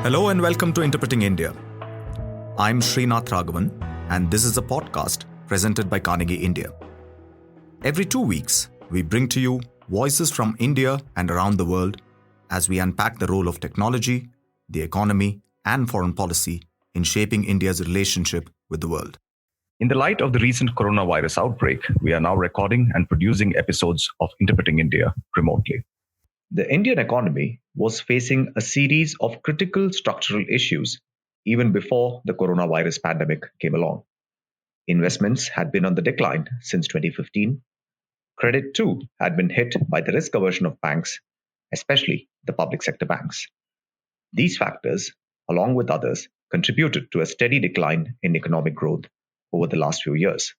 Hello and welcome to Interpreting India. I'm Srinath Raghavan, and this is a podcast presented by Carnegie India. Every 2 weeks, we bring to you voices from India and around the world as we unpack the role of technology, the economy, and foreign policy in shaping India's relationship with the world. In the light of the recent coronavirus outbreak, we are now recording and producing episodes of Interpreting India remotely. The Indian economy was facing a series of critical structural issues even before the coronavirus pandemic came along. Investments had been on the decline since 2015. Credit, too, had been hit by the risk aversion of banks, especially the public sector banks. These factors, along with others, contributed to a steady decline in economic growth over the last few years.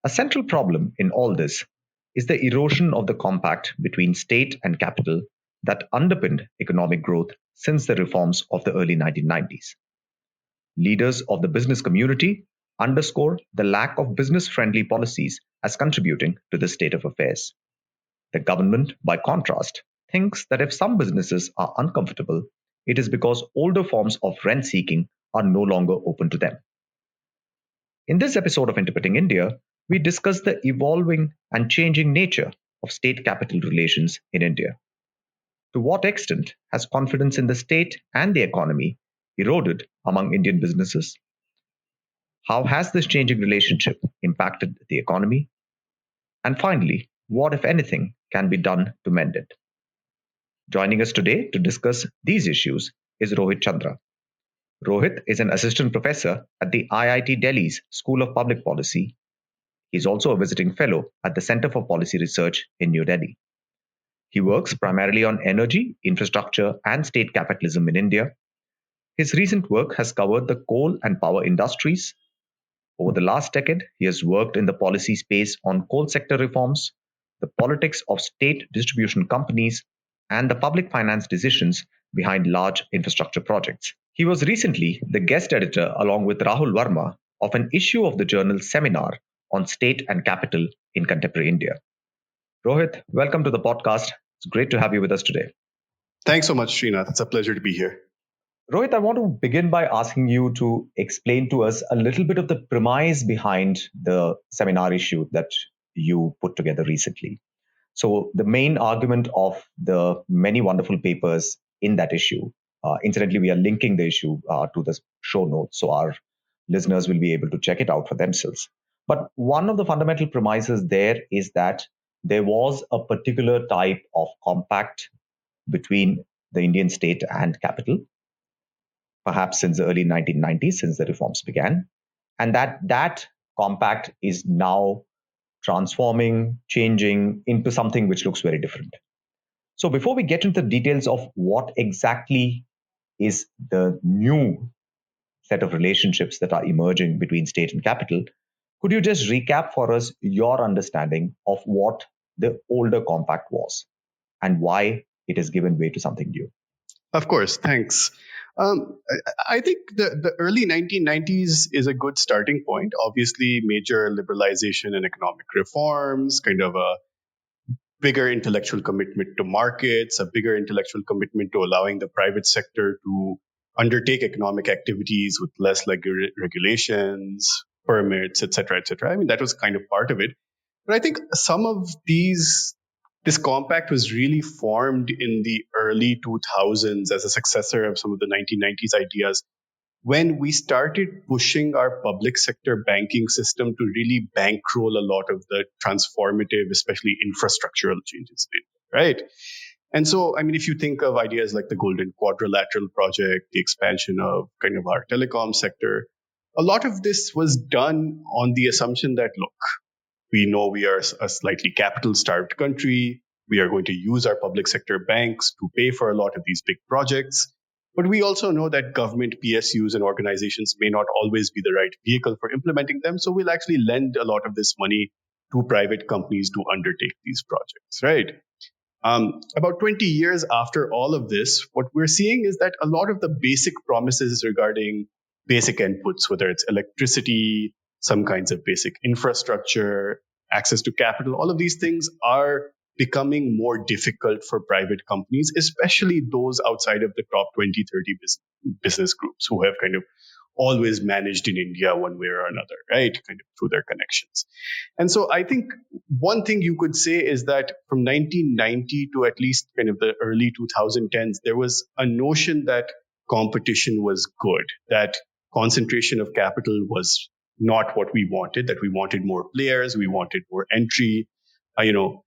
A central problem in all this is the erosion of the compact between state and capital that underpinned economic growth since the reforms of the early 1990s. Leaders of the business community underscore the lack of business-friendly policies as contributing to this state of affairs. The government, by contrast, thinks that if some businesses are uncomfortable, it is because older forms of rent-seeking are no longer open to them. In this episode of Interpreting India, we discuss the evolving and changing nature of state-capital relations in India. To what extent has confidence in the state and the economy eroded among Indian businesses? How has this changing relationship impacted the economy? And finally, what, if anything, can be done to mend it? Joining us today to discuss these issues is Rohit Chandra. Rohit is an assistant professor at the IIT Delhi's School of Public Policy. He's also a visiting fellow at the Center for Policy Research in New Delhi. He works primarily on energy, infrastructure, and state capitalism in India. His recent work has covered the coal and power industries. Over the last decade, he has worked in the policy space on coal sector reforms, the politics of state distribution companies, and the public finance decisions behind large infrastructure projects. He was recently the guest editor, along with Rahul Verma, of an issue of the journal Seminar on State and Capital in Contemporary India. Rohit, welcome to the podcast. It's great to have you with us today. Thanks so much, Srinath. It's a pleasure to be here. Rohit, I want to begin by asking you to explain to us a little bit of the premise behind the seminar issue that you put together recently. So the main argument of the many wonderful papers in that issue, incidentally, we are linking the issue to the show notes, so our listeners will be able to check it out for themselves. But one of the fundamental premises there is that there was a particular type of compact between the Indian state and capital, perhaps since the early 1990s, since the reforms began, and that compact is now transforming, changing into something which looks very different. So before we get into the details of what exactly is the new set of relationships that are emerging between state and capital, could you just recap for us your understanding of what the older compact was and why it has given way to something new? Of course, thanks. I think the early 1990s is a good starting point. Obviously, major liberalization and economic reforms, kind of a bigger intellectual commitment to markets, a bigger intellectual commitment to allowing the private sector to undertake economic activities with less regulations, permits, et cetera, et cetera. I mean, that was kind of part of it. But I think some of this compact was really formed in the early 2000s as a successor of some of the 1990s ideas, when we started pushing our public sector banking system to really bankroll a lot of the transformative, especially infrastructural changes, right? And so, I mean, if you think of ideas like the Golden Quadrilateral Project, the expansion of kind of our telecom sector, a lot of this was done on the assumption that, look, we know we are a slightly capital-starved country. We are going to use our public sector banks to pay for a lot of these big projects. But we also know that government PSUs and organizations may not always be the right vehicle for implementing them. So we'll actually lend a lot of this money to private companies to undertake these projects, right? About 20 years after all of this, what we're seeing is that a lot of the basic promises regarding basic inputs, whether it's electricity, some kinds of basic infrastructure, access to capital, all of these things are becoming more difficult for private companies, especially those outside of the top 20, 30 business groups who have kind of always managed in India one way or another, right? Kind of through their connections. And so I think one thing you could say is that from 1990 to at least kind of the early 2010s, there was a notion that competition was good, that concentration of capital was not what we wanted, that we wanted more players, we wanted more entry. Uh, you know,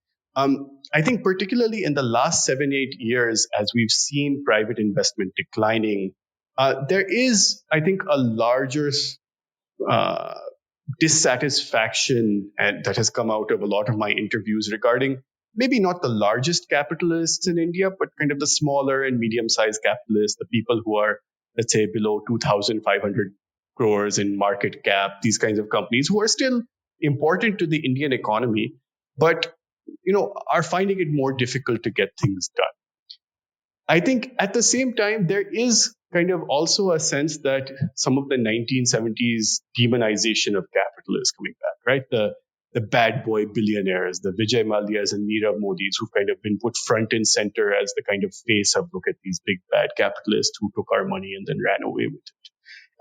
I think particularly in the last 7, 8 years, as we've seen private investment declining, there is, I think, a larger uh, dissatisfaction that has come out of a lot of my interviews regarding maybe not the largest capitalists in India, but kind of the smaller and medium-sized capitalists, the people who are, let's say, below 2,500 crores in market cap, these kinds of companies who are still important to the Indian economy, but are finding it more difficult to get things done. I think at the same time, there is kind of also a sense that some of the 1970s demonization of capital is coming back, right? The bad boy billionaires, the Vijay Mallya's and Nirav Modi's, who've kind of been put front and center as the kind of face of look at these big bad capitalists who took our money and then ran away with it.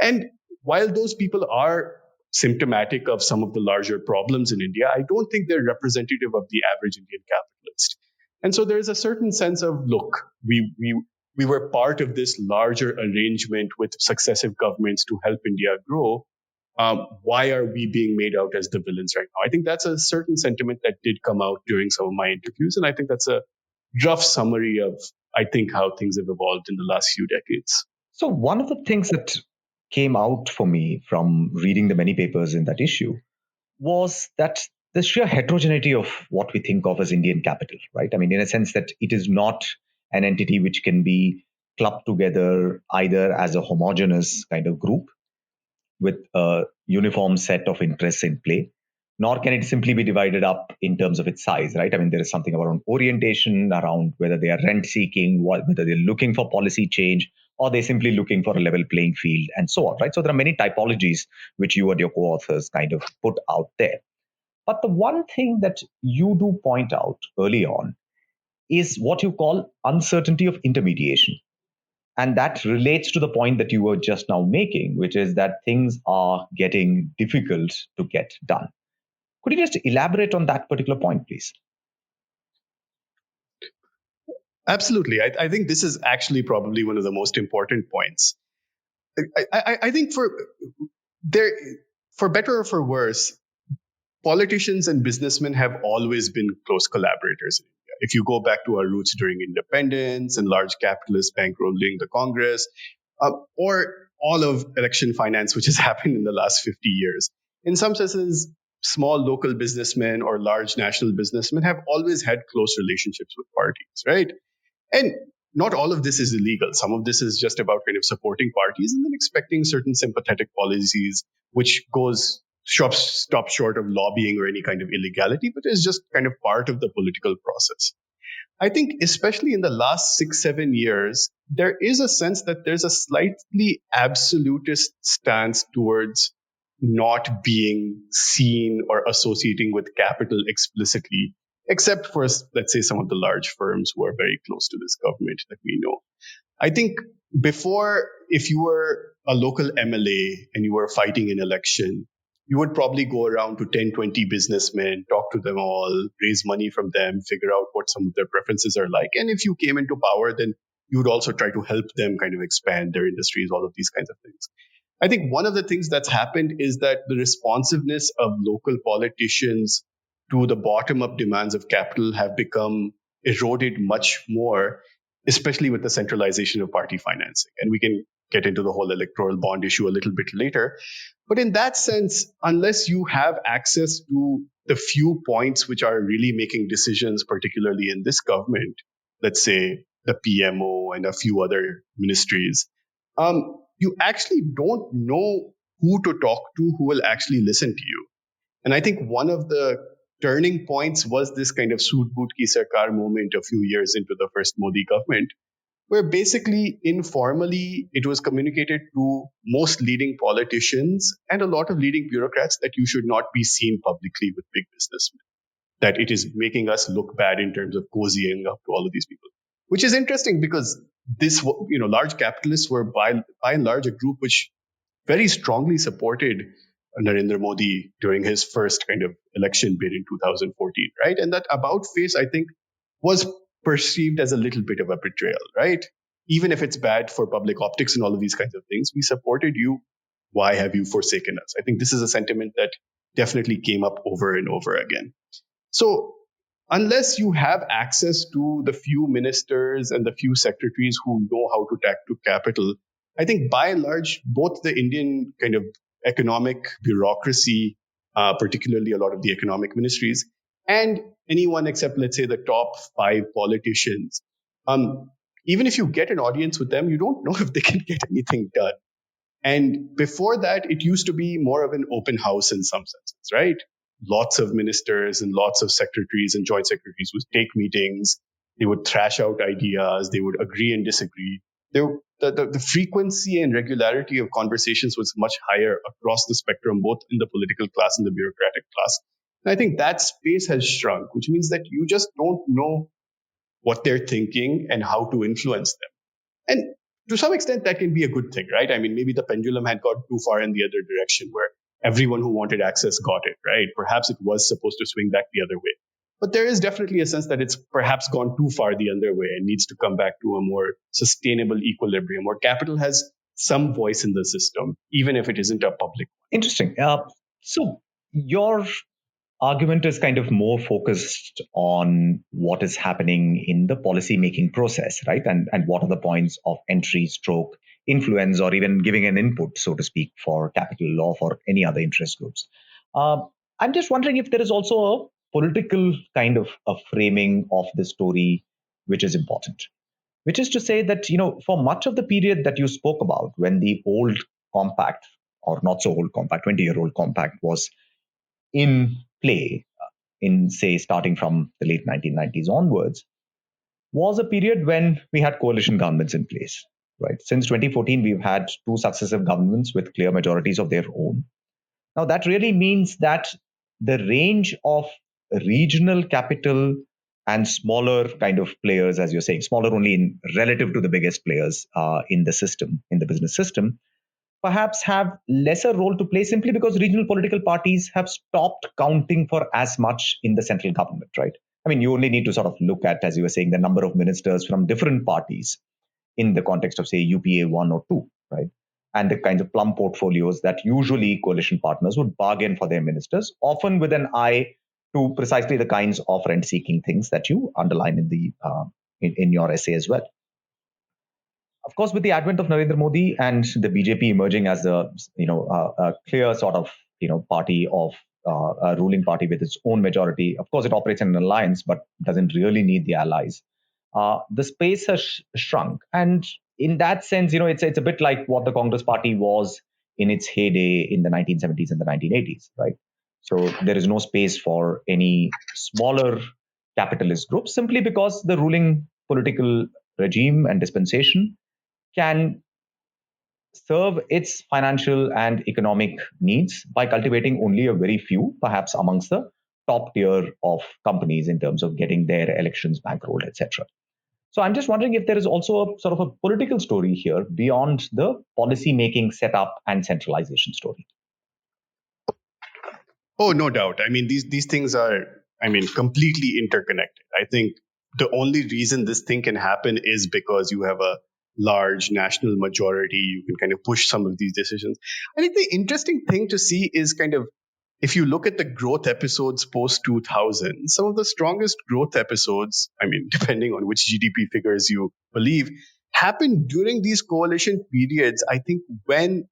And while those people are symptomatic of some of the larger problems in India, I don't think they're representative of the average Indian capitalist. And so there's a certain sense of, look, we were part of this larger arrangement with successive governments to help India grow. Why are we being made out as the villains right now? I think that's a certain sentiment that did come out during some of my interviews. And I think that's a rough summary of, I think, how things have evolved in the last few decades. So one of the things that came out for me from reading the many papers in that issue was that the sheer heterogeneity of what we think of as Indian capital, right? I mean, in a sense that it is not an entity which can be clubbed together either as a homogeneous kind of group with a uniform set of interests in play, nor can it simply be divided up in terms of its size, right? I mean, there is something around orientation, around whether they are rent seeking, whether they're looking for policy change, or they're simply looking for a level playing field, and so on, right? So there are many typologies which you and your co-authors kind of put out there. But the one thing that you do point out early on is what you call uncertainty of intermediation. And that relates to the point that you were just now making, which is that things are getting difficult to get done. Could you just elaborate on that particular point, please? Absolutely. I think this is actually probably one of the most important points. I think for better or for worse, politicians and businessmen have always been close collaborators in India. If you go back to our roots during independence and large capitalists bankrolling the Congress, or all of election finance, which has happened in the last 50 years, in some senses, small local businessmen or large national businessmen have always had close relationships with parties, right? And not all of this is illegal. Some of this is just about kind of supporting parties and then expecting certain sympathetic policies, which stop short of lobbying or any kind of illegality, but is just kind of part of the political process. I think especially in the last 6, 7 years, there is a sense that there's a slightly absolutist stance towards not being seen or associating with capital explicitly, except for, let's say, some of the large firms who are very close to this government that we know. I think before, if you were a local MLA and you were fighting an election, you would probably go around to 10, 20 businessmen, talk to them all, raise money from them, figure out what some of their preferences are like. And if you came into power, then you would also try to help them kind of expand their industries, all of these kinds of things. I think one of the things that's happened is that the responsiveness of local politicians to the bottom-up demands of capital have become eroded much more, especially with the centralization of party financing. And we can get into the whole electoral bond issue a little bit later. But in that sense, unless you have access to the few points which are really making decisions, particularly in this government, let's say the PMO and a few other ministries, you actually don't know who to talk to, who will actually listen to you. And I think one of the turning points was this kind of Sood Boot Ki Sarkar moment a few years into the first Modi government, where basically informally it was communicated to most leading politicians and a lot of leading bureaucrats that you should not be seen publicly with big businessmen. that it is making us look bad in terms of cozying up to all of these people, which is interesting because this, large capitalists were by and large a group which very strongly supported Narendra Modi during his first kind of election bid in 2014, right? And that about face, I think, was perceived as a little bit of a betrayal, right? Even if it's bad for public optics and all of these kinds of things, we supported you. Why have you forsaken us? I think this is a sentiment that definitely came up over and over again. So unless you have access to the few ministers and the few secretaries who know how to tack to capital, I think by and large, both the Indian kind of economic bureaucracy, particularly a lot of the economic ministries, and anyone except, let's say, the top 5 politicians, even if you get an audience with them, you don't know if they can get anything done. And before that, it used to be more of an open house in some senses, right? Lots of ministers and lots of secretaries and joint secretaries would take meetings. They would thrash out ideas. They would agree and disagree. The frequency and regularity of conversations was much higher across the spectrum, both in the political class and the bureaucratic class. And I think that space has shrunk, which means that you just don't know what they're thinking and how to influence them. And to some extent, that can be a good thing, right? I mean, maybe the pendulum had gone too far in the other direction where everyone who wanted access got it, right? Perhaps it was supposed to swing back the other way. But there is definitely a sense that it's perhaps gone too far the other way and needs to come back to a more sustainable equilibrium where capital has some voice in the system, even if it isn't a public one. Interesting. So your argument is kind of more focused on what is happening in the policy making process, right? And what are the points of entry, stroke, influence, or even giving an input, so to speak, for capital law, for any other interest groups. I'm just wondering if there is also a political kind of a framing of the story which is important, which is to say that, for much of the period that you spoke about, when the old compact, or not so old compact, 20-year-old compact was in play, in, say, starting from the late 1990s onwards, was a period when we had coalition governments in place, right? Since 2014, we've had 2 successive governments with clear majorities of their own. Now, that really means that the range of regional capital and smaller kind of players, as you're saying, smaller only in relative to the biggest players in the system, in the business system, perhaps have lesser role to play simply because regional political parties have stopped counting for as much in the central government, right? I mean, you only need to sort of look at, as you were saying, the number of ministers from different parties in the context of, say, UPA 1 or 2, right? And the kinds of plum portfolios that usually coalition partners would bargain for their ministers, often with an eye to precisely the kinds of rent-seeking things that you underline in the in your essay as well. Of course, with the advent of Narendra Modi and the BJP emerging as a clear sort of party of a ruling party with its own majority, of course it operates in an alliance, but doesn't really need the allies. The space has shrunk, and in that sense, it's a bit like what the Congress Party was in its heyday in the 1970s and the 1980s, right? So there is no space for any smaller capitalist groups simply because the ruling political regime and dispensation can serve its financial and economic needs by cultivating only a very few, perhaps amongst the top tier of companies in terms of getting their elections bankrolled, etc. So I'm just wondering if there is also a sort of a political story here beyond the policy making setup and centralization story. Oh, no doubt. I mean, these things are, completely interconnected. I think the only reason this thing can happen is because you have a large national majority. You can kind of push some of these decisions. I think the interesting thing to see is kind of, if you look at the growth episodes post 2000, some of the strongest growth episodes, depending on which GDP figures you believe, happened during these coalition periods. I think when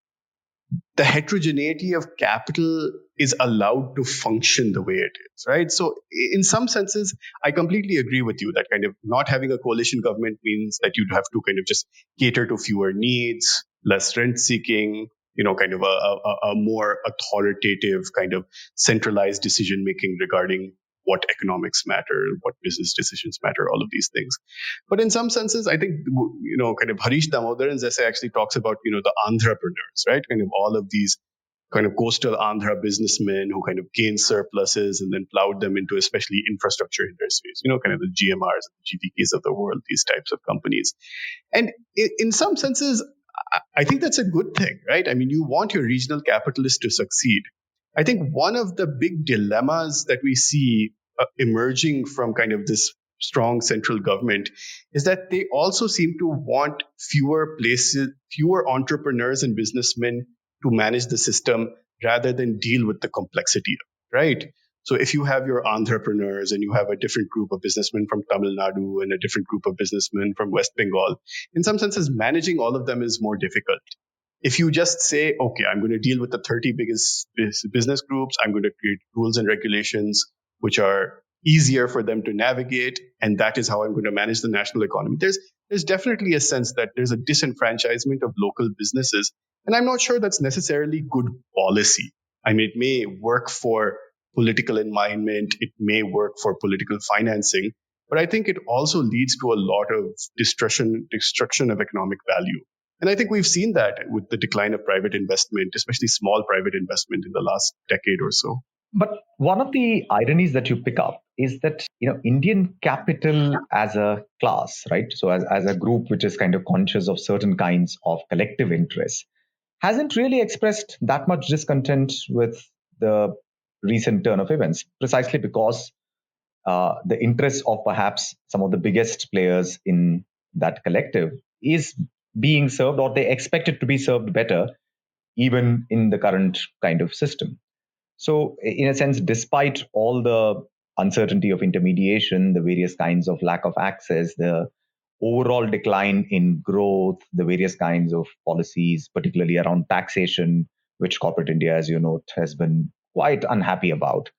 the heterogeneity of capital is allowed to function the way it is, right? So in some senses, I completely agree with you that kind of not having a coalition government means that you'd have to kind of just cater to fewer needs, less rent seeking, kind of a more authoritative kind of centralized decision making regarding what economics matter, what business decisions matter, all of these things. But in some senses, I think, kind of Harish Damodaran's essay actually talks about, the entrepreneurs, right? Kind of all of these kind of coastal Andhra businessmen who kind of gained surpluses and then plowed them into especially infrastructure industries, kind of the GMRs, GTKs of the world, these types of companies. And in some senses, I think that's a good thing, right? I mean, you want your regional capitalists to succeed. I think one of the big dilemmas that we see emerging from kind of this strong central government is that they also seem to want fewer entrepreneurs and businessmen to manage the system rather than deal with the complexity, right? So if you have your entrepreneurs and you have a different group of businessmen from Tamil Nadu and a different group of businessmen from West Bengal, in some senses, managing all of them is more difficult. If you just say, okay, I'm going to deal with the 30 biggest business groups, I'm going to create rules and regulations which are easier for them to navigate, and that is how I'm going to manage the national economy. There's definitely a sense that there's a disenfranchisement of local businesses, and I'm not sure that's necessarily good policy. I mean, it may work for political alignment, it may work for political financing, but I think it also leads to a lot of destruction of economic value. And I think we've seen that with the decline of private investment, especially small private investment in the last decade or so. But one of the ironies that you pick up is that Indian capital as a class, right? So as a group which is kind of conscious of certain kinds of collective interests, hasn't really expressed that much discontent with the recent turn of events, precisely because the interests of perhaps some of the biggest players in that collective is being served, or they expect it to be served better, even in the current kind of system. So, in a sense, despite all the uncertainty of intermediation, the various kinds of lack of access, the overall decline in growth, the various kinds of policies, particularly around taxation, which corporate India, as you note, has been quite unhappy about,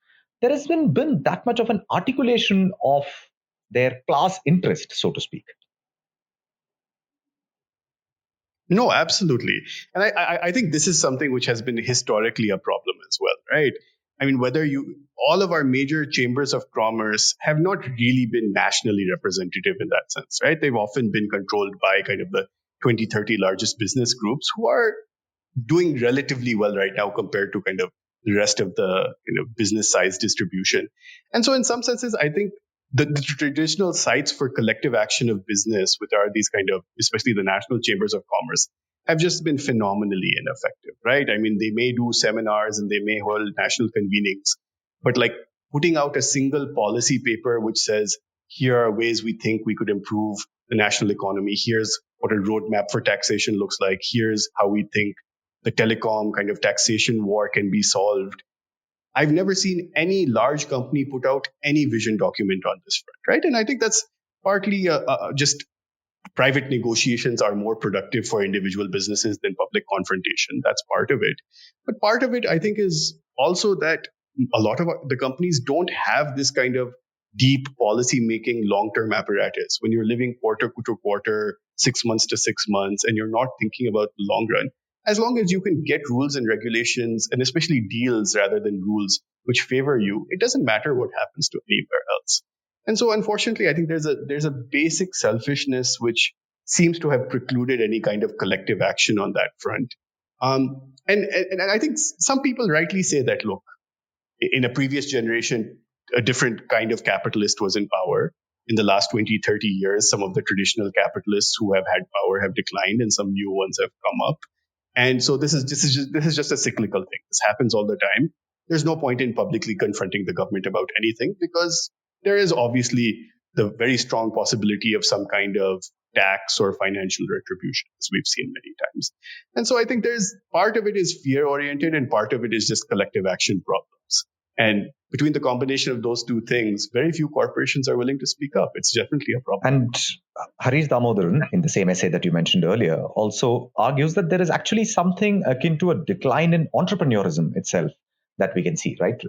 there has been that much of an articulation of their class interest, so to speak. No, absolutely. And I think this is something which has been historically a problem as well, right? I mean, all of our major chambers of commerce have not really been nationally representative in that sense, right? They've often been controlled by kind of the 20, 30 largest business groups who are doing relatively well right now compared to kind of the rest of the business size distribution. And so in some senses, I think the traditional sites for collective action of business, which are these kind of, especially the national chambers of commerce, have just been phenomenally ineffective, right? I mean, they may do seminars and they may hold national convenings, but like putting out a single policy paper which says, here are ways we think we could improve the national economy. Here's what a roadmap for taxation looks like. Here's how we think the telecom kind of taxation war can be solved. I've never seen any large company put out any vision document on this front, right? And I think that's partly just private negotiations are more productive for individual businesses than public confrontation. That's part of it. But part of it, I think, is also that a lot of the companies don't have this kind of deep policy making long-term apparatus. When you're living quarter to quarter, 6 months to 6 months, and you're not thinking about the long run, as long as you can get rules and regulations, and especially deals rather than rules, which favor you, it doesn't matter what happens to anywhere else. And so, unfortunately, I think there's a basic selfishness which seems to have precluded any kind of collective action on that front. And I think some people rightly say that, look, in a previous generation, a different kind of capitalist was in power. In the last 20, 30 years, some of the traditional capitalists who have had power have declined and some new ones have come up. And so this is just a cyclical thing. This happens all the time. There's no point in publicly confronting the government about anything because there is obviously the very strong possibility of some kind of tax or financial retribution, as we've seen many times. And so I think there's part of it is fear oriented and part of it is just collective action problems. And between the combination of those two things, very few corporations are willing to speak up. It's definitely a problem. And Harish Damodaran, in the same essay that you mentioned earlier, also argues that there is actually something akin to a decline in entrepreneurism itself that we can see, right?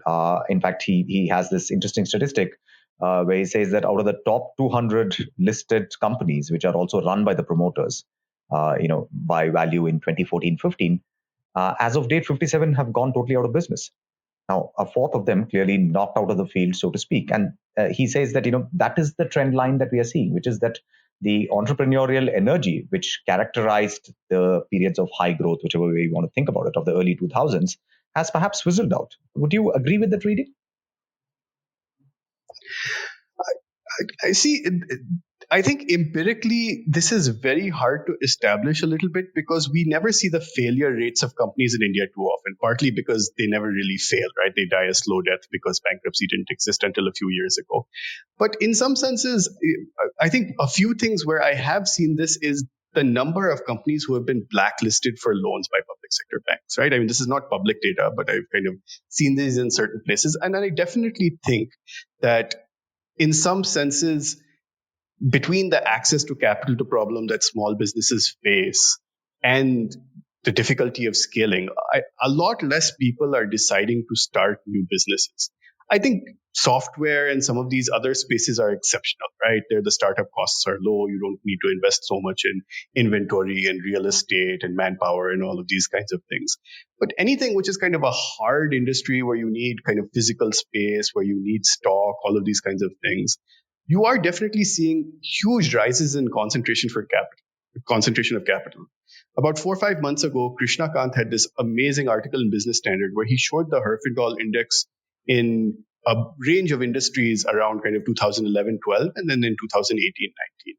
In fact, he has this interesting statistic where he says that out of the top 200 listed companies, which are also run by the promoters, by value in 2014-15, as of date, 57 have gone totally out of business. Now, a fourth of them clearly knocked out of the field, so to speak. And he says that, that is the trend line that we are seeing, which is that the entrepreneurial energy which characterized the periods of high growth, whichever way you want to think about it, of the early 2000s, has perhaps fizzled out. Would you agree with that reading? I see. I think empirically, this is very hard to establish a little bit because we never see the failure rates of companies in India too often, partly because they never really fail, right? They die a slow death because bankruptcy didn't exist until a few years ago. But in some senses, I think a few things where I have seen this is the number of companies who have been blacklisted for loans by public sector banks, right? I mean, this is not public data, but I've kind of seen these in certain places. And I definitely think that in some senses, between the access to capital to problem that small businesses face and the difficulty of scaling, a lot less people are deciding to start new businesses. I think software and some of these other spaces are exceptional, right? There, the startup costs are low. You don't need to invest so much in inventory and real estate and manpower and all of these kinds of things. But anything which is kind of a hard industry where you need kind of physical space, where you need stock, all of these kinds of things, you are definitely seeing huge rises in concentration of capital. About 4 or 5 months ago, Krishna Kant had this amazing article in Business Standard where he showed the Herfindahl index in a range of industries around kind of 2011-12 and then in 2018-19.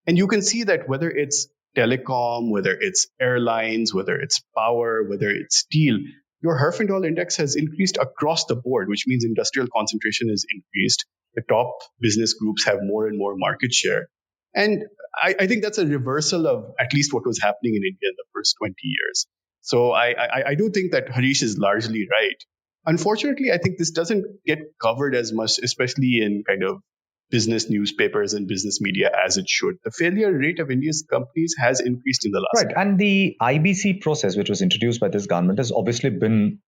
And you can see that whether it's telecom, whether it's airlines, whether it's power, whether it's steel, your Herfindahl index has increased across the board, which means industrial concentration is increased. The top business groups have more and more market share. And I think that's a reversal of at least what was happening in India in the first 20 years. So I do think that Harish is largely right. Unfortunately, I think this doesn't get covered as much, especially in kind of business newspapers and business media, as it should. The failure rate of India's companies has increased in the last Right. And the IBC process, which was introduced by this government, has obviously been,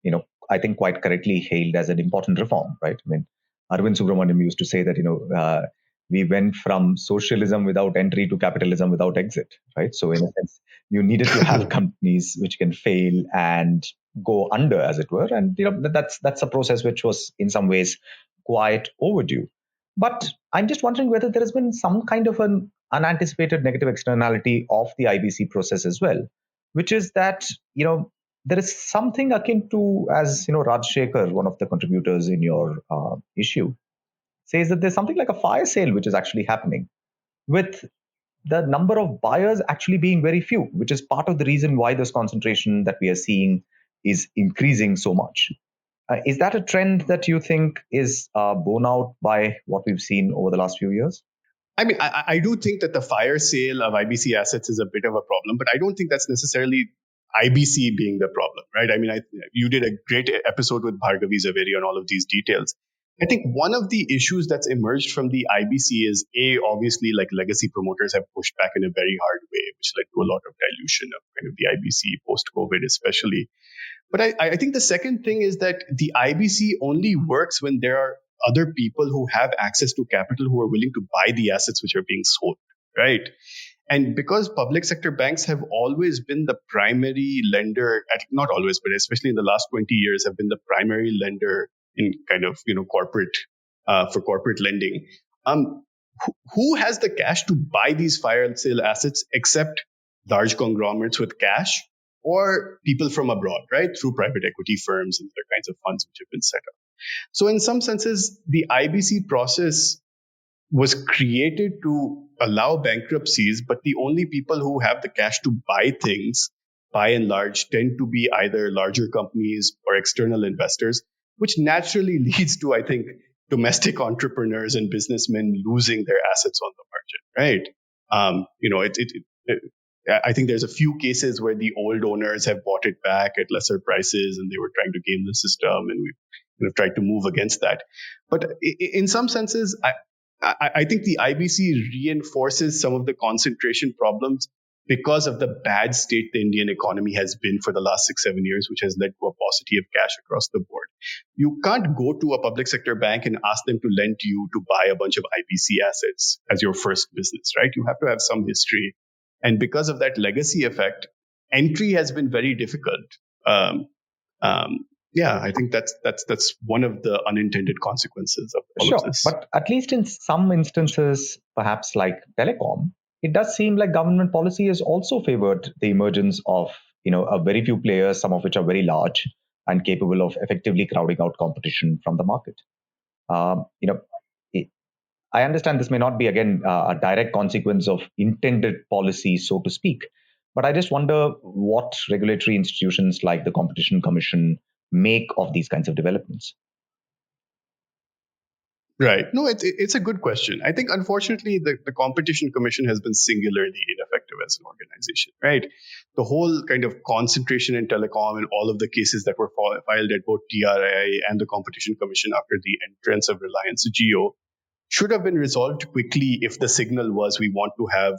I think quite correctly hailed as an important reform, right? I mean, Arvind Subramaniam used to say that, we went from socialism without entry to capitalism without exit, right? So in a sense, you needed to have companies which can fail and go under, as it were. And, that's a process which was in some ways quite overdue. But I'm just wondering whether there has been some kind of an unanticipated negative externality of the IBC process as well, which is that, there is something akin to, as Raj Shekhar, one of the contributors in your issue, says that there's something like a fire sale which is actually happening, with the number of buyers actually being very few, which is part of the reason why this concentration that we are seeing is increasing so much. Is that a trend that you think is borne out by what we've seen over the last few years? I mean, I do think that the fire sale of IBC assets is a bit of a problem, but I don't think that's necessarily IBC being the problem, right? I mean, you did a great episode with Bhargavi Zaveri on all of these details. I think one of the issues that's emerged from the IBC is, obviously, like legacy promoters have pushed back in a very hard way, which led to a lot of dilution of kind of the IBC post-COVID especially. But I think the second thing is that the IBC only works when there are other people who have access to capital who are willing to buy the assets which are being sold, right? And because public sector banks have always been the primary lender, not always, but especially in the last 20 years, have been the primary lender in kind of, corporate, for corporate lending. Who has the cash to buy these fire sale assets except large conglomerates with cash or people from abroad, right? Through private equity firms and other kinds of funds which have been set up. So in some senses, the IBC process was created to allow bankruptcies, but the only people who have the cash to buy things, by and large, tend to be either larger companies or external investors, which naturally leads to, I think, domestic entrepreneurs and businessmen losing their assets on the margin, right? I think there's a few cases where the old owners have bought it back at lesser prices and they were trying to game the system, and we've tried to move against that. But in some senses, I think the IBC reinforces some of the concentration problems because of the bad state the Indian economy has been for the last 6-7 years, which has led to a paucity of cash across the board. You can't go to a public sector bank and ask them to lend you to buy a bunch of IBC assets as your first business, right? You have to have some history. And because of that legacy effect, entry has been very difficult. I think that's one of the unintended consequences of all of this. But at least in some instances, perhaps like telecom, it does seem like government policy has also favored the emergence of a very few players, some of which are very large and capable of effectively crowding out competition from the market. Um, you know, it, I understand this may not be again a direct consequence of intended policy, so to speak, but I just wonder what regulatory institutions like the Competition Commission make of these kinds of developments. Right. No, it's a good question. I think, unfortunately, the Competition Commission has been singularly ineffective as an organization, right? The whole kind of concentration in telecom and all of the cases that were filed at both TRI and the Competition Commission after the entrance of Reliance Jio should have been resolved quickly if the signal was we want to have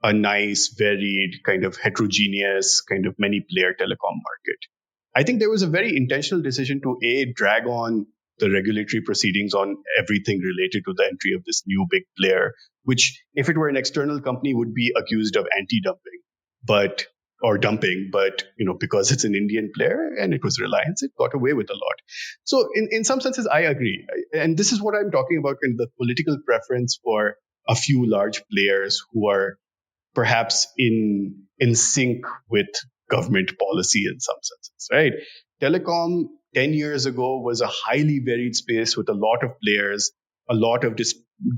a nice, varied, kind of heterogeneous, kind of many player telecom market. I think there was a very intentional decision to drag on the regulatory proceedings on everything related to the entry of this new big player, which, if it were an external company, would be accused of anti-dumping, or dumping, but because it's an Indian player and it was Reliance, it got away with a lot. So in some senses, I agree, and this is what I'm talking about: kind of the political preference for a few large players who are perhaps in sync with government policy in some senses, right? Telecom 10 years ago was a highly varied space with a lot of players, a lot of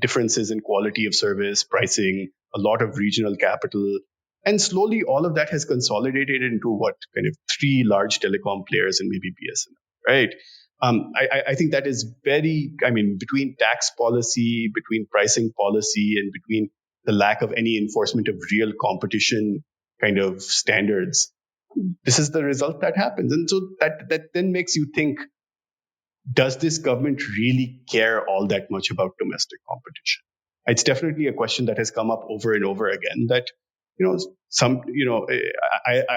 differences in quality of service, pricing, a lot of regional capital. And slowly all of that has consolidated into what kind of three large telecom players and maybe BSNL, right? I think that is between tax policy, between pricing policy, and between the lack of any enforcement of real competition kind of standards, this is the result that happens. And so that then makes you think, does this government really care all that much about domestic competition? It's definitely a question that has come up over and over again, that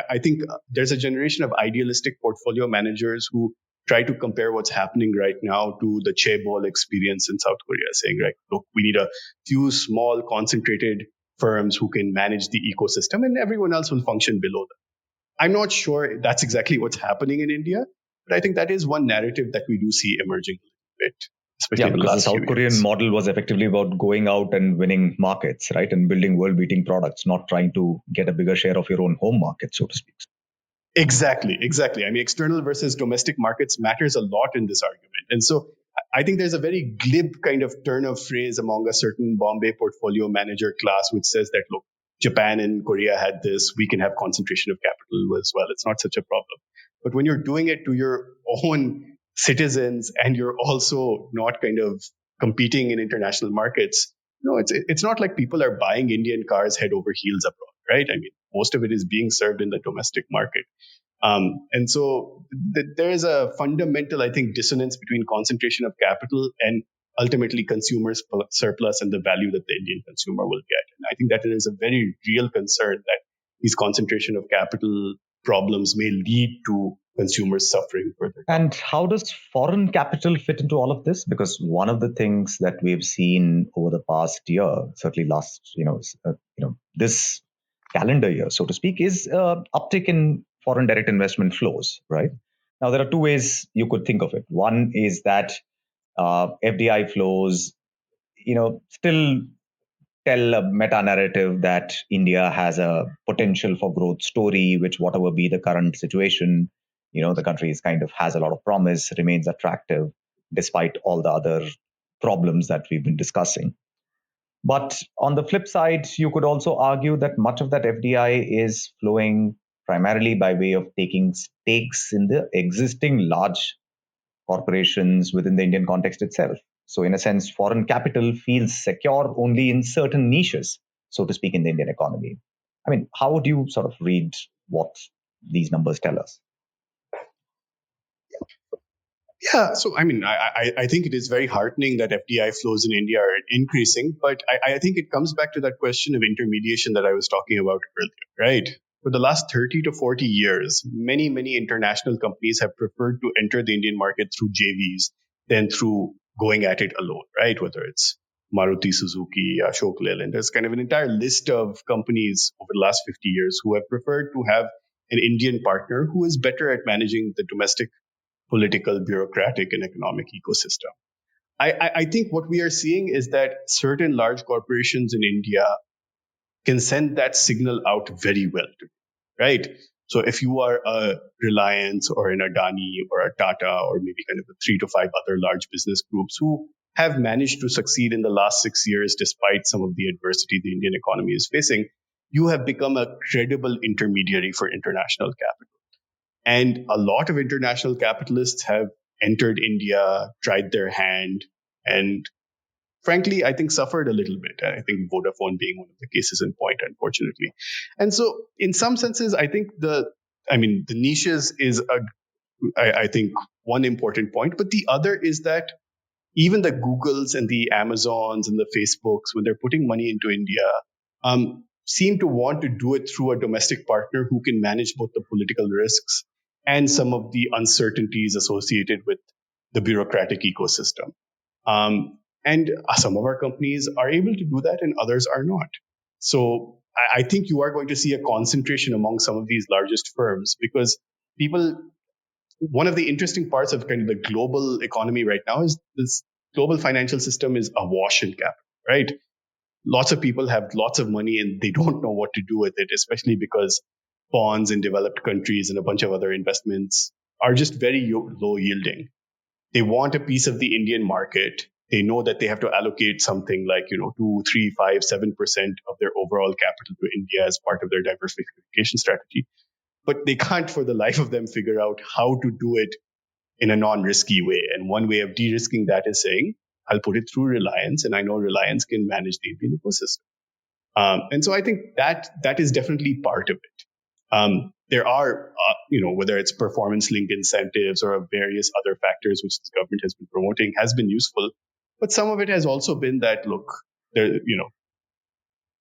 I think there's a generation of idealistic portfolio managers who try to compare what's happening right now to the chaebol experience in South Korea, saying, right, look, we need a few small concentrated firms who can manage the ecosystem and everyone else will function below them. I'm not sure that's exactly what's happening in India, but I think that is one narrative that we do see emerging a bit. Yeah, because the South Korean model was effectively about going out and winning markets, right? And building world-beating products, not trying to get a bigger share of your own home market, so to speak. Exactly. I mean, external versus domestic markets matters a lot in this argument. And so I think there's a very glib kind of turn of phrase among a certain Bombay portfolio manager class, which says that, look, Japan and Korea had this, we can have concentration of capital as well. It's not such a problem. But when you're doing it to your own citizens and you're also not kind of competing in international markets, it's not like people are buying Indian cars head over heels abroad, right? I mean, most of it is being served in the domestic market. And so there is a fundamental, I think, dissonance between concentration of capital and ultimately consumers' surplus and the value that the Indian consumer will get. And I think that it is a very real concern that these concentration of capital problems may lead to consumers suffering further. And how does foreign capital fit into all of this? Because one of the things that we've seen over the past year, certainly this calendar year, so to speak, is uptick in foreign direct investment flows, right? Now, there are two ways you could think of it. One is that FDI flows, still tell a meta narrative that India has a potential for growth story, which whatever be the current situation, the country is kind of has a lot of promise, remains attractive, despite all the other problems that we've been discussing. But on the flip side, you could also argue that much of that FDI is flowing primarily by way of taking stakes in the existing large corporations within the Indian context itself. So in a sense, foreign capital feels secure only in certain niches, so to speak, in the Indian economy. I mean, how would you sort of read what these numbers tell us? Yeah, so I mean, I think it is very heartening that FDI flows in India are increasing, but I think it comes back to that question of intermediation that I was talking about earlier, right? For the last 30 to 40 years, many international companies have preferred to enter the Indian market through JVs than through going at it alone, right? Whether it's Maruti Suzuki, Ashok Leyland, there's kind of an entire list of companies over the last 50 years who have preferred to have an Indian partner who is better at managing the domestic political, bureaucratic, and economic ecosystem. I think what we are seeing is that certain large corporations in India can send that signal out very well, right? So if you are a Reliance or an Adani or a Tata or maybe kind of the 3 to 5 other large business groups who have managed to succeed in the last 6 years despite some of the adversity the Indian economy is facing, you have become a credible intermediary for international capital. And a lot of international capitalists have entered India, tried their hand, and frankly, I think suffered a little bit. I think Vodafone being one of the cases in point, unfortunately. And so, in some senses, I think the niches is I think one important point, but the other is that even the Googles and the Amazons and the Facebooks, when they're putting money into India, seem to want to do it through a domestic partner who can manage both the political risks and some of the uncertainties associated with the bureaucratic ecosystem. And some of our companies are able to do that and others are not. So I think you are going to see a concentration among some of these largest firms because one of the interesting parts of kind of the global economy right now is this global financial system is awash in capital, right? Lots of people have lots of money and they don't know what to do with it, especially because bonds in developed countries and a bunch of other investments are just very low yielding. They want a piece of the Indian market. They know that they have to allocate something like, 2, 3, 5, 7% of their overall capital to India as part of their diversification strategy. But they can't for the life of them figure out how to do it in a non-risky way. And one way of de-risking that is saying, I'll put it through Reliance, and I know Reliance can manage the Indian ecosystem. And so I think that is definitely part of it. There are, whether it's performance-linked incentives or various other factors which the government has been promoting has been useful. But some of it has also been that, look,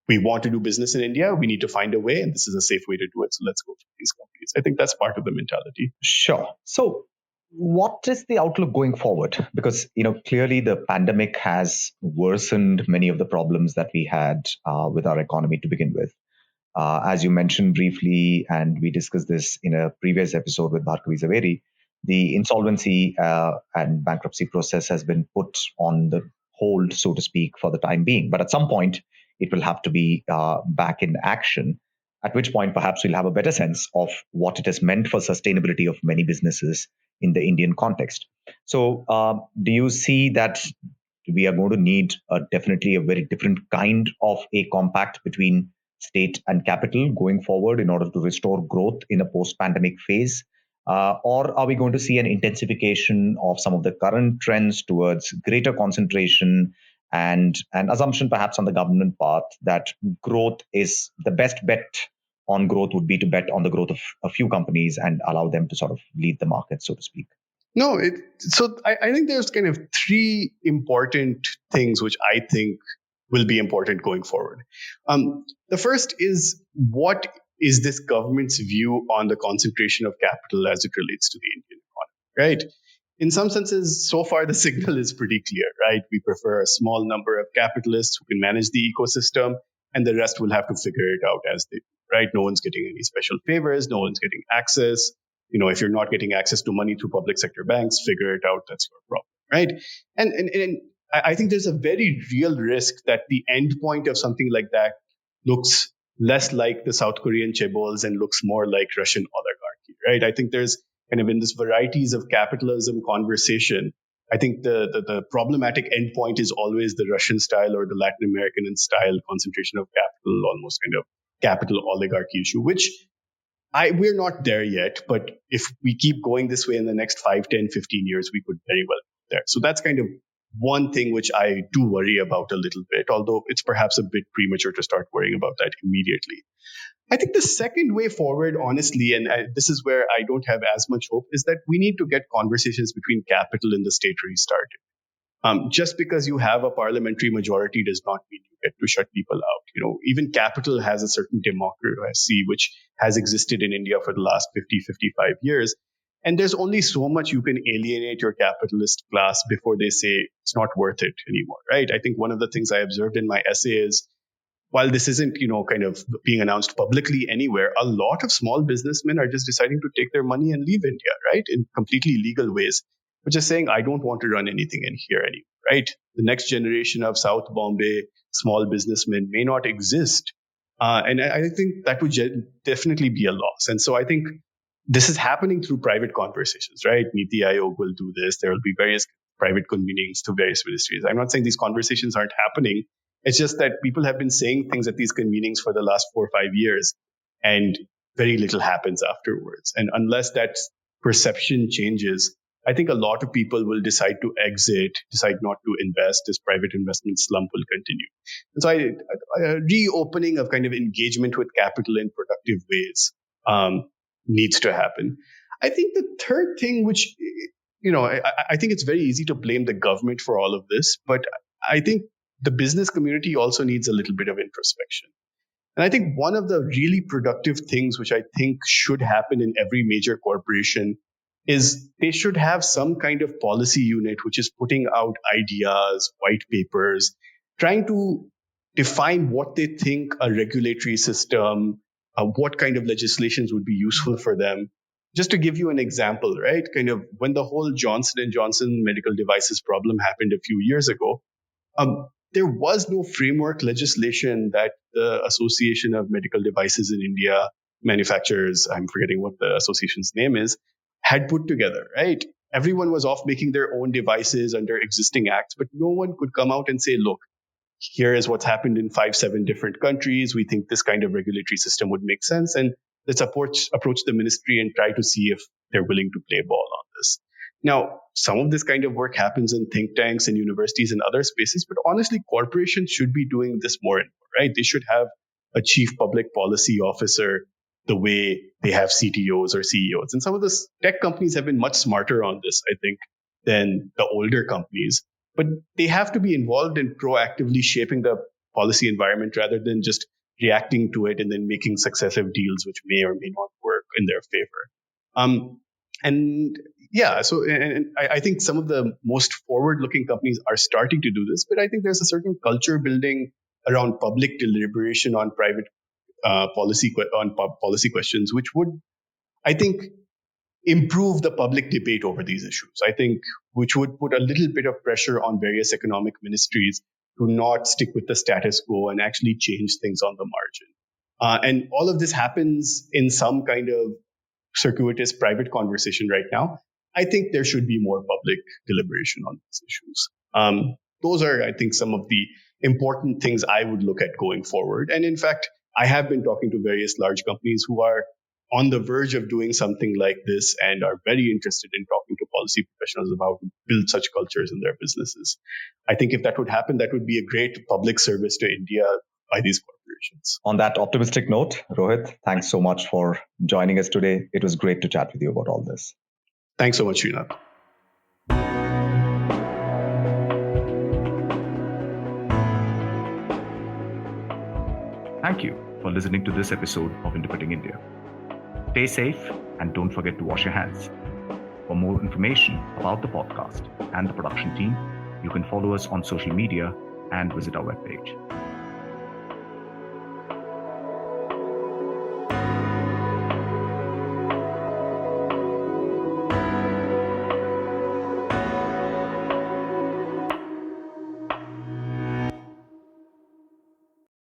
we want to do business in India. We need to find a way, and this is a safe way to do it. So let's go for these companies. I think that's part of the mentality. Sure. So what is the outlook going forward? Because, clearly the pandemic has worsened many of the problems that we had with our economy to begin with. As you mentioned briefly, and we discussed this in a previous episode with Bhargavi Zaveri, the insolvency and bankruptcy process has been put on the hold, so to speak, for the time being. But at some point, it will have to be back in action, at which point perhaps we'll have a better sense of what it has meant for sustainability of many businesses in the Indian context. So do you see that we are going to need definitely a very different kind of a compact between state and capital going forward in order to restore growth in a post-pandemic phase? Or are we going to see an intensification of some of the current trends towards greater concentration and an assumption perhaps on the government part that growth is the best bet on growth would be to bet on the growth of a few companies and allow them to sort of lead the market, so to speak? No, I think there's kind of 3 important things which I think will be important going forward. The first is, what is this government's view on the concentration of capital as it relates to the Indian economy, right? In some senses, so far the signal is pretty clear, right? We prefer a small number of capitalists who can manage the ecosystem, and the rest will have to figure it out as they do, right? No one's getting any special favors. No one's getting access. If you're not getting access to money through public sector banks, figure it out. That's your problem, right? And I think there's a very real risk that the end point of something like that looks less like the South Korean chaebols and looks more like Russian oligarchy, right? I think there's kind of in this varieties of capitalism conversation, I think the problematic endpoint is always the Russian style or the Latin American style concentration of capital, almost kind of capital oligarchy issue, which we're not there yet. But if we keep going this way in the next 5, 10, 15 years, we could very well be there. So that's kind of one thing which I do worry about a little bit, although it's perhaps a bit premature to start worrying about that immediately. I think the second way forward, honestly, and this is where I don't have as much hope, is that we need to get conversations between capital and the state restarted. Just because you have a parliamentary majority does not mean you get to shut people out. Even capital has a certain democracy which has existed in India for the last 50, 55 years. And there's only so much you can alienate your capitalist class before they say it's not worth it anymore, right? I think one of the things I observed in my essay is, while this isn't, kind of being announced publicly anywhere, a lot of small businessmen are just deciding to take their money and leave India, right? In completely legal ways, which is saying, I don't want to run anything in here anymore, right? The next generation of South Bombay small businessmen may not exist And I think that would definitely be a loss. And so I think this is happening through private conversations, right? Niti Aayog will do this. There will be various private convenings to various ministries. I'm not saying these conversations aren't happening. It's just that people have been saying things at these convenings for the last 4 or 5 years, and very little happens afterwards. And unless that perception changes, I think a lot of people will decide to exit, decide not to invest. This private investment slump will continue. And so a reopening of kind of engagement with capital in productive ways needs to happen. I think the third thing, which, I think it's very easy to blame the government for all of this, but I think the business community also needs a little bit of introspection. And I think one of the really productive things which I think should happen in every major corporation is they should have some kind of policy unit which is putting out ideas, white papers, trying to define what they think a regulatory system, what kind of legislations would be useful for them. Just to give you an example, right? Kind of when the whole Johnson & Johnson medical devices problem happened a few years ago, there was no framework legislation that the Association of Medical Devices in India, manufacturers, I'm forgetting what the association's name is, had put together, right? Everyone was off making their own devices under existing acts, but no one could come out and say, look, here is what's happened in 5-7 different countries. We think this kind of regulatory system would make sense. And let's approach the ministry and try to see if they're willing to play ball on this. Now, some of this kind of work happens in think tanks and universities and other spaces, but honestly, corporations should be doing this more and more, right? They should have a chief public policy officer the way they have CTOs or CEOs. And some of the tech companies have been much smarter on this, I think, than the older companies. But they have to be involved in proactively shaping the policy environment rather than just reacting to it and then making successive deals which may or may not work in their favor. I think some of the most forward-looking companies are starting to do this, but I think there's a certain culture building around public deliberation on private policy questions, which would, I think, improve the public debate over these issues. I think which would put a little bit of pressure on various economic ministries to not stick with the status quo and actually change things on the margin. And all of this happens in some kind of circuitous private conversation right now. I think there should be more public deliberation on these issues. Those are, I think, some of the important things I would look at going forward. And in fact, I have been talking to various large companies who are on the verge of doing something like this and are very interested in talking to policy professionals about to build such cultures in their businesses. I think if that would happen, that would be a great public service to India by these corporations. On that optimistic note, Rohit, thanks so much for joining us today. It was great to chat with you about all this. Thanks so much, Srinath. Thank you for listening to this episode of Interpreting India. Stay safe and don't forget to wash your hands. For more information about the podcast and the production team, you can follow us on social media and visit our webpage.